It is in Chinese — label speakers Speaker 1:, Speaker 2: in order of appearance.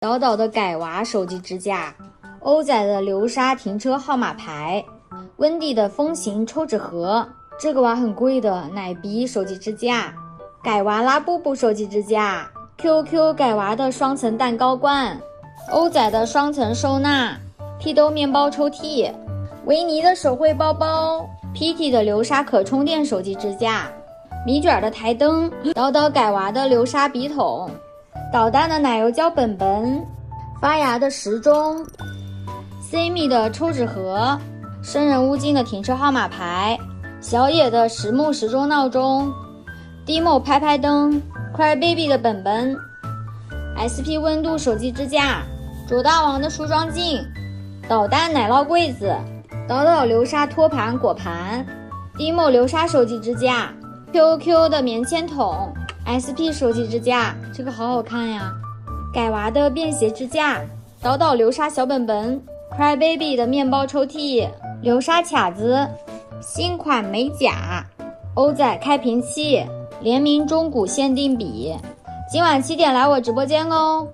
Speaker 1: 岛岛的改娃手机支架，欧仔的流沙停车号码牌，温蒂的风行抽纸盒，这个娃很贵的奶鼻手机支架，改娃拉布布手机支架， QQ 改娃的双层蛋糕罐，欧仔的双层收纳，屁兜面包抽屉，维尼的手绘包包， PT 的流沙可充电手机支架，米卷的台灯，岛岛改娃的流沙笔筒，导弹的奶油胶本本，发芽的时钟， Sammy 的抽纸盒，生人勿近的停车号码牌，小野的实木时钟闹钟， Dimo 拍拍灯， Crybaby 的本本， SP 温度手机支架，卓大王的梳妆镜，导弹奶酪柜子，岛岛流沙托盘果盘， Dimo 流沙手机支架， QQ 的棉签筒， SP 手机支架，这个好好看呀，改娃的便携支架，岛岛流沙小本本， Crybaby 的面包抽屉，流沙卡子，新款美甲，欧仔开瓶器，联名中古限定笔。今晚7点来我直播间哦。